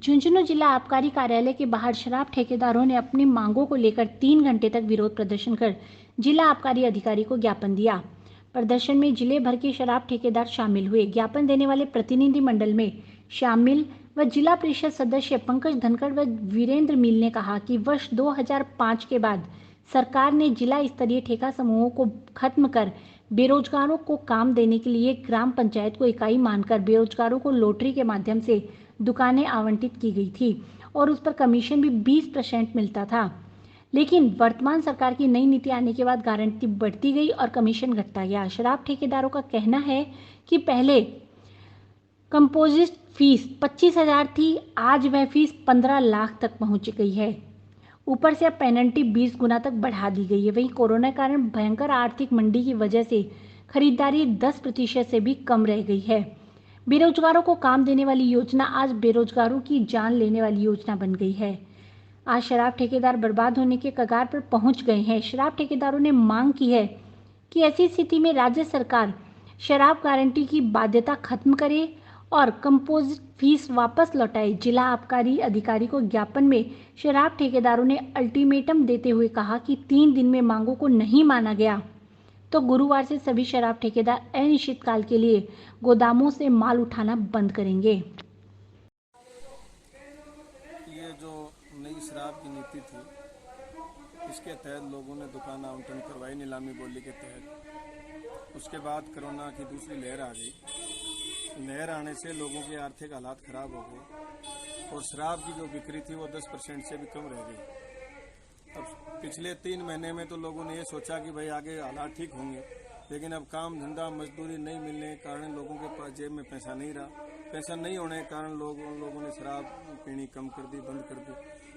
झुंझुनू जिला आबकारी कार्यालय के बाहर शराब ठेकेदारों ने अपनी मांगों को लेकर 3 घंटे तक विरोध प्रदर्शन कर जिला आबकारी अधिकारी को ज्ञापन दिया। प्रदर्शन में जिले भर के शराब ठेकेदार शामिल हुए। ज्ञापन देने वाले प्रतिनिधि मंडल में शामिल व जिला परिषद सदस्य पंकज धनखड़ व वीरेंद्र मील ने कहा कि वर्ष 2005 के बाद सरकार ने जिला स्तरीय ठेका समूहों को खत्म कर बेरोजगारों को काम देने के लिए ग्राम पंचायत को इकाई मानकर बेरोजगारों को लॉटरी के माध्यम से दुकानें आवंटित की गई थी और उस पर कमीशन भी 20% मिलता था। लेकिन वर्तमान सरकार की नई नीति आने के बाद गारंटी बढ़ती गई और कमीशन घटता गया। शराब ठेकेदारों का कहना है कि पहले कंपोजिट फीस 25,000 थी, आज वह फीस 15 लाख तक पहुंच गई है। ऊपर से अब पेनल्टी 20 गुना तक बढ़ा दी गई है। वहीं कोरोना के कारण भयंकर आर्थिक मंदी की वजह से खरीदारी 10% से भी कम रह गई है। बेरोजगारों को काम देने वाली योजना आज बेरोजगारों की जान लेने वाली योजना बन गई है। आज शराब ठेकेदार बर्बाद होने के कगार पर पहुंच गए हैं। शराब ठेकेदारों ने मांग की है कि ऐसी स्थिति में राज्य सरकार शराब गारंटी की बाध्यता खत्म करे और कंपोजिट फीस वापस लौटाए। जिला आबकारी अधिकारी को ज्ञापन में शराब ठेकेदारों ने अल्टीमेटम देते हुए कहा कि 3 दिन में मांगों को नहीं माना गया तो गुरुवार से सभी शराब ठेकेदार अनिश्चित काल के लिए गोदामों से माल उठाना बंद करेंगे। ये जो नई शराब की नीति थी, इसके तहत लोगों ने दुकान आवंटन करवाई नीलामी बोली के तहत। उसके बाद कोरोना की दूसरी लहर आ गई। लहर आने से लोगों के आर्थिक हालात खराब हो गए और शराब की जो बिक्री थी वो 10% से भी कम रह गई। अब पिछले 3 महीने में तो लोगों ने ये सोचा कि भाई आगे हालात ठीक होंगे, लेकिन अब काम धंधा मजदूरी नहीं मिलने के कारण लोगों के पास जेब में पैसा नहीं रहा। पैसा नहीं होने के कारण लोगों ने शराब पीनी कम कर दी, बंद कर दी।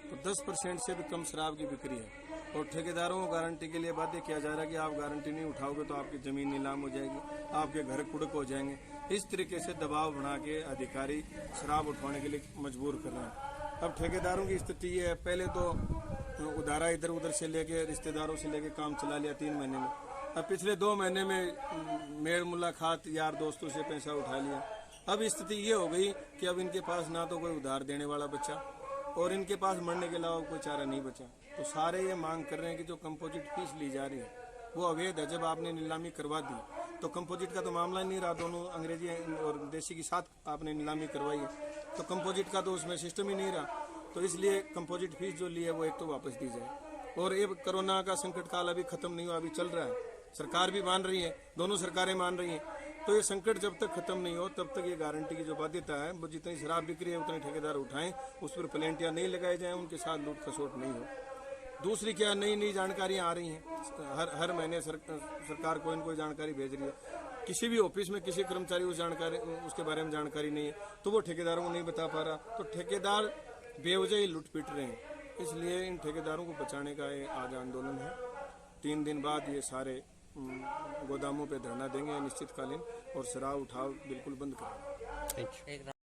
तो 10% से भी कम शराब की बिक्री है और ठेकेदारों को गारंटी के लिए बाध्य किया जा रहा है कि आप गारंटी नहीं उठाओगे तो आपकी ज़मीन नीलाम हो जाएगी, आपके घर कुड़क हो जाएंगे। इस तरीके से दबाव बना के अधिकारी शराब उठवाने के लिए मजबूर कर रहे हैं। अब ठेकेदारों की स्थिति ये है, पहले तो उधारा इधर उधर से लेके रिश्तेदारों से लेके काम चला लिया 3 महीने में। अब पिछले 2 महीने में मेल मुलाकात यार दोस्तों से पैसा उठा लिया। अब स्थिति ये हो गई कि अब इनके पास ना तो कोई उधार देने वाला बचा और इनके पास मरने के अलावा कोई चारा नहीं बचा। तो सारे ये मांग कर रहे हैं कि जो कंपोजिट फीस ली जा रही है वो अवैध है। जब आपने नीलामी करवा दी तो कंपोजिट का तो मामला नहीं रहा, दोनों अंग्रेजी और देसी के साथ आपने नीलामी करवाई है, तो कंपोजिट का तो उसमें सिस्टम ही नहीं रहा। तो इसलिए कंपोजिट फीस जो ली है वो एक तो वापस दी जाए। और ये कोरोना का संकट काल अभी खत्म नहीं हुआ, अभी चल रहा है। सरकार भी मान रही है, दोनों सरकारें मान रही हैं। तो ये संकट जब तक खत्म नहीं हो तब तक ये गारंटी की जो बाध्यता है वो जितनी शराब बिक्री है उतने ठेकेदार उठाएं, उस पर पेनल्टियां नहीं लगाई जाएं, उनके साथ लूट खसोट नहीं हो। दूसरी क्या, नई नई जानकारियां आ रही हैं। हर महीने सरकार कोई न कोई जानकारी भेज रही है। किसी भी ऑफिस में किसी कर्मचारी उसके बारे में जानकारी नहीं है तो वो ठेकेदारों को नहीं बता पा रहा। तो ठेकेदार बेवजह ही लूट पीट रहे हैं। इसलिए इन ठेकेदारों को बचाने का ये आज आंदोलन है। 3 दिन बाद ये सारे गोदामों पे धरना देंगे अनिश्चितकालीन और शराब उठाव बिल्कुल बंद करेंगे।